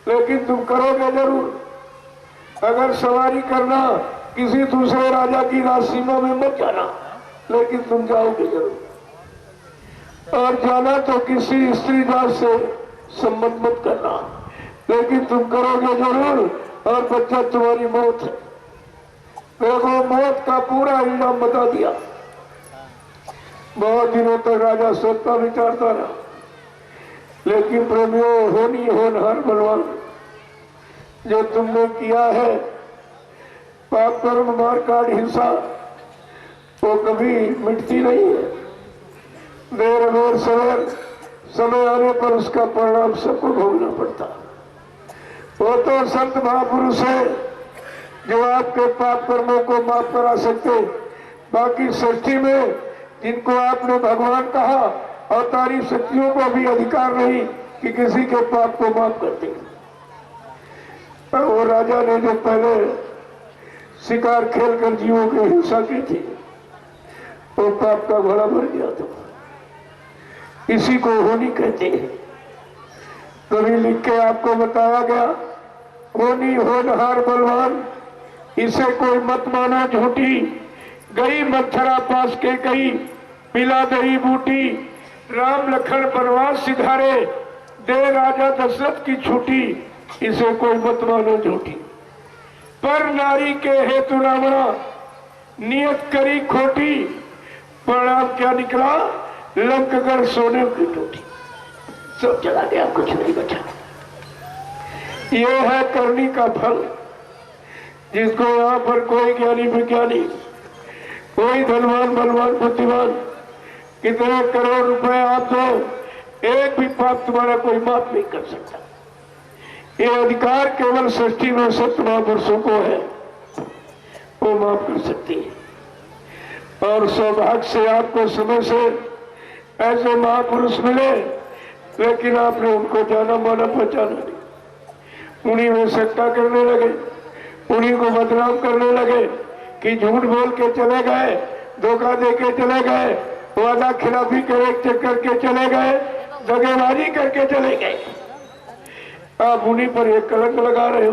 Speaker 1: लेकिन तुम करोगे जरूर। अगर सवारी करना, किसी दूसरे राजा की राजसीमा में मत जाना, लेकिन तुम जाओगे जरूर। और जाना तो किसी स्त्री जात से संबंध मत करना, लेकिन तुम करोगे जरूर और बच्चा तुम्हारी मौत है। देखो मौत का पूरा इल्जाम बता दिया। बहुत दिनों तक राजा सोचता विचारता रहा, लेकिन प्रेमियों होनी होनहार बलवान, जो तुमने किया है पाप कर्म मार काट हिंसा, वो कभी मिटती नहीं है। देर अबेर सवेर समय आने पर उसका परिणाम सबको भोगना पड़ता। वो तो संत महापुरुष है जो आपके पाप कर्मों को माफ करा सकते। बाकी सृष्टि में जिनको आपने भगवान कहा, अवतारी शक्तियों को भी अधिकार नहीं कि किसी के पाप को माफ कर दे। पर वो राजा ने जो पहले शिकार खेलकर जीवों की हिंसा की थी, वो पाप का घड़ा भर गया था। इसी को होनी कहते हैं। कभी लिख के आपको बताया गया, होनी होनहार बलवान, इसे कोई मत मानो झूठी, गई मथुरा पास के गई, पिला दही बूटी, राम लखन वनवास सिधारे, दे राजा दशरथ की छुट्टी, इसे कोई मत मानो झूठी। पर नारी के हेतु रावणा, नियत करी खोटी, परिणाम क्या निकला, लंकगढ़ सोने की टूटी। सब चला गया, कुछ नहीं बचा। ये है करनी का फल, जिसको यहाँ पर कोई ज्ञानी विज्ञानी, कोई धनवान बलवान बुद्धिमान कितने करोड़ रुपए आप दो, एक भी पाप तुम्हारा कोई माफ नहीं कर सकता। ये अधिकार केवल सृष्टि में सत्य महापुरुषों को है, वो माफ कर सकती है। और सौभाग्य से आपको समय से ऐसे महापुरुष मिले, लेकिन आपने उनको जाना माना पहचाना नहीं। उन्हीं में सट्टा करने लगे, उन्हीं को बदनाम करने लगे कि झूठ बोल के चले गए, धोखा दे के चले गए, वादा खिलाफी करके चले गए, दगेबाजी करके चले गए। आप उन्हीं पर एक कलंक लगा रहे हो।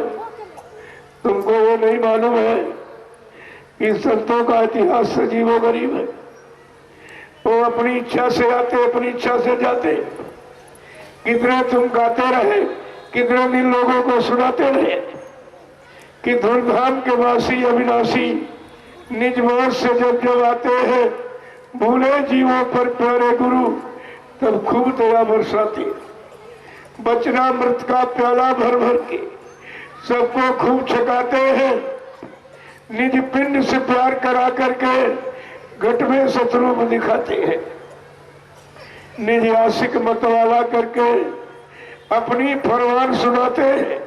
Speaker 1: तुमको ये नहीं मालूम है कि संतों का इतिहास सजीवो गरीब है। वो अपनी इच्छा से आते, अपनी इच्छा से जाते। कितने तुम गाते रहे, कितने दिन लोगों को सुनाते रहे कि धूमधाम के वासी अविनाशी निज मोर से जब आते हैं, भूले जीवों पर प्यारे गुरु तब खूब दया बरसाते। बचना मृत का प्याला भर भर के सबको खूब छकाते हैं। निज पिंड से प्यार करा करके घट में शत्रुप दिखाते हैं। निज आशिक मतवाला करके अपनी फरमान सुनाते हैं।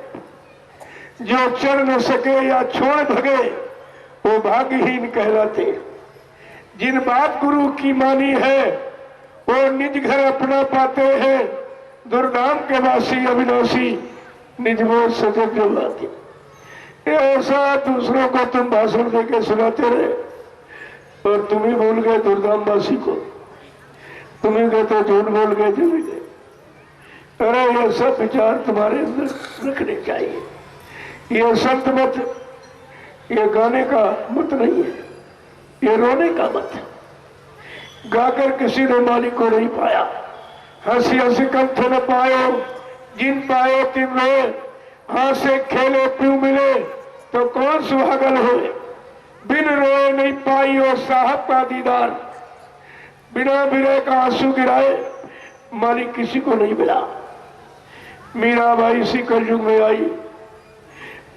Speaker 1: जो चढ़ न सके या छोड़ भगे वो भाग्यहीन कहलाते। जिन बात गुरु की मानी है वो निज घर अपना पाते हैं। दुर्धाम के वासी अविनाशी निज मोर सजग जो लाते। ऐसा दूसरों को तुम भाषण देके सुनाते रहे और तुम ही भूल गए दुर्धाम वासी को। तुम ही कहते झूठ बोल गए, चले गए। अरे ये सब विचार तुम्हारे अंदर रखने चाहिए। ये संत मत, ये गाने का मत नहीं है, ये रोने का मत है। गाकर किसी ने मालिक को नहीं पाया, हंसी हंसी कंठ न पायो, जिन पायो तिन रोए। हाथ से खेले प्यू मिले तो कौन सुहागन होए। बिन रोए नहीं पाई हो साहब का दीदार, बिना बिरे का आंसू गिराए मालिक किसी को नहीं मिला। मीराबाई इसी कलयुग में आई,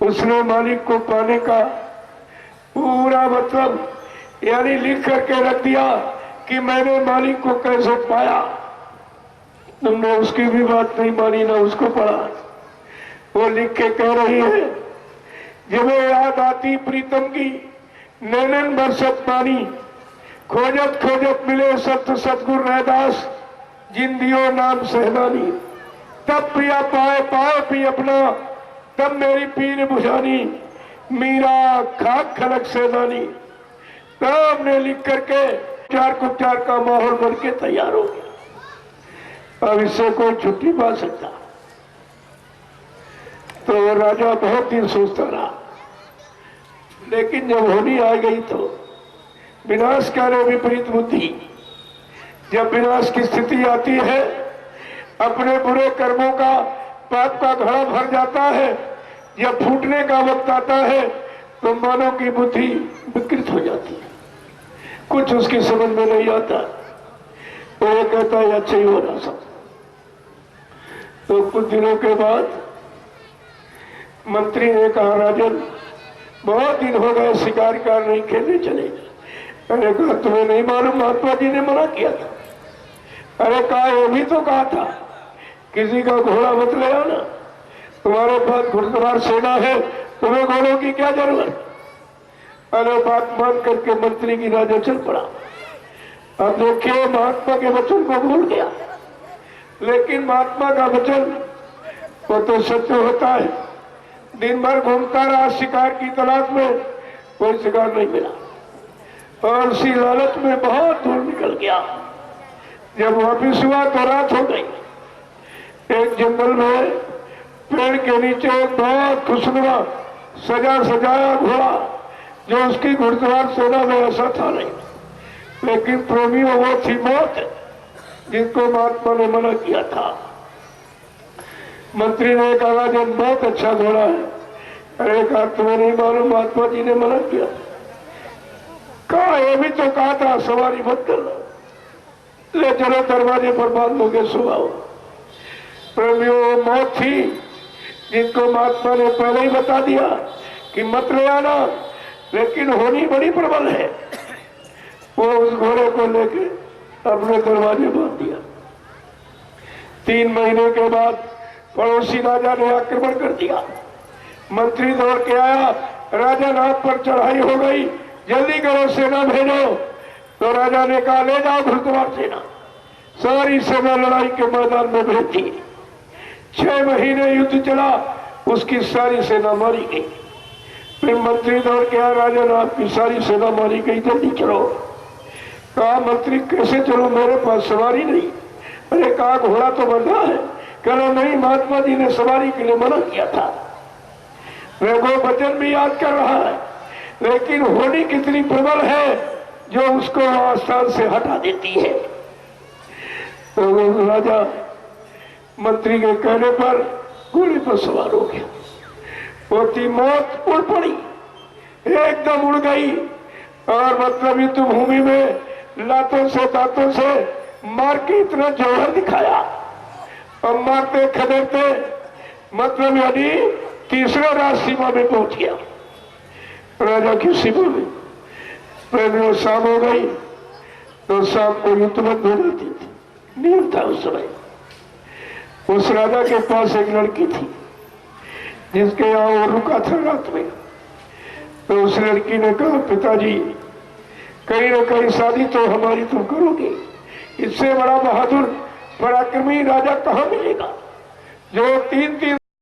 Speaker 1: उसने मालिक को पाने का पूरा मतलब यानी लिख करके रख दिया कि मैंने मालिक को कैसे पाया। तुमने उसकी भी बात नहीं मानी, ना उसको पढ़ा। वो लिख के कह रही है, जब याद आती प्रीतम की नैनन बरसत पानी, खोजत खोजत मिले सत्य सतगुरु रैदास, जिन दियो नाम सहनानी। तब प्रिया पाए पाए भी अपना, तब मेरी पीर बुझानी, मीरा खाक खलक सेनानी। तब ने लिख करके चार कुचार का माहौल बन के तैयार हो गया। अब इससे कोई छुट्टी पा सकता। तो राजा बहुत दिन सोचता रहा, लेकिन जब होनी आ गई तो विनाश कार्य विपरीत बुद्धि। जब विनाश की स्थिति आती है, अपने बुरे कर्मों का पाप का घड़ा भर जाता है, जब फूटने का वक्त आता है तो मानव की बुद्धि विकृत हो जाती है, कुछ उसकी समझ में नहीं आता, तो ये कहता है अच्छा ही हो रहा सब। तो कुछ दिनों के बाद मंत्री ने कहा, राजन बहुत दिन हो गए शिकार कार नहीं खेलने चले। मैंने कहा तुम्हें नहीं मालूम महात्मा जी ने मना किया था। अरे कहा ये भी तो कहा था किसी का घोड़ा मत ले आना, तुम्हारे पास घुड़सवार सेना है, तुम्हें घोड़ों की क्या जरूरत। अरे बात मान करके मंत्री की राजा चल पड़ा। अब देखिए महात्मा के वचन को भूल गया, लेकिन महात्मा का वचन वो तो सत्य होता है। दिन भर घूमता रहा शिकार की तलाश में, कोई शिकार नहीं मिला और उसी लालच में बहुत दूर निकल गया। जब वापिस हुआ तो रात हो गई। एक जंगल में पेड़ के नीचे एक बहुत खुशनुमा सजा सजाया घोड़ा, जो उसकी घुड़सवार सेना में ऐसा था नहीं, लेकिन प्रेमियों वो थी मौत जिनको महात्मा ने मना किया था। मंत्री ने कहा जब बहुत अच्छा घोड़ा है। अरे कहा तुम्हें नहीं मालूम महात्मा जी ने मना किया। कहा ये भी तो कहा था सवारी मत करना, ले चलो दरवाजे पर बांध लोगे सुबह। प्रेमियों मौत थी जिनको महात्मा ने पहले ही बता दिया कि मत ले आना, लेकिन होनी बड़ी प्रबल है। वो उस घोड़े को लेके अपने दरवाजे बांध दिया। 3 महीने के बाद पड़ोसी राजा ने आक्रमण कर दिया। मंत्री दौड़ के आया, राजा नाथ पर चढ़ाई हो गई, जल्दी करो सेना भेजो। तो राजा ने कहा ले जाओ घुड़सवार सेना। सारी सेना लड़ाई के मैदान में भेज दी। 6 महीने युद्ध चला, उसकी सारी सेना मारी गई। फिर मंत्री दौड़ के आया, राजा नाथ की सारी सेना मारी गई, जल्दी चलो। कहा मंत्री कैसे चलो, मेरे पास सवारी नहीं। अरे कहा घोड़ा तो बंधा है। कहो नहीं, महात्मा जी ने सवारी के लिए मना किया था। वो वचन भी याद कर रहा है, लेकिन होनी कितनी प्रबल है जो उसको स्थान से हटा देती है। तो वो राजा मंत्री के कहने पर घोड़े पर सवार हो गया। होती मौत उड़ पड़ी, एकदम उड़ गई और मतलब युद्ध भूमि में लातों से दांतों से मार के इतना जौहर दिखाया और मारते खदेड़ते मतलब यानी तीसरे राज सीमा में पहुंच गया। राजा की सीमा में प्रेमियों शाम हो गई तो शाम को युद्ध बंद हो जाती थी, नियम था उस समय। उस राजा के पास एक लड़की थी जिसके यहाँ वो रुका था रात में। तो उस लड़की ने कहा पिताजी कहीं ना कहीं शादी तो हमारी तुम करोगे, इससे बड़ा बहादुर पराक्रमी राजा कहाँ मिलेगा जो 3-3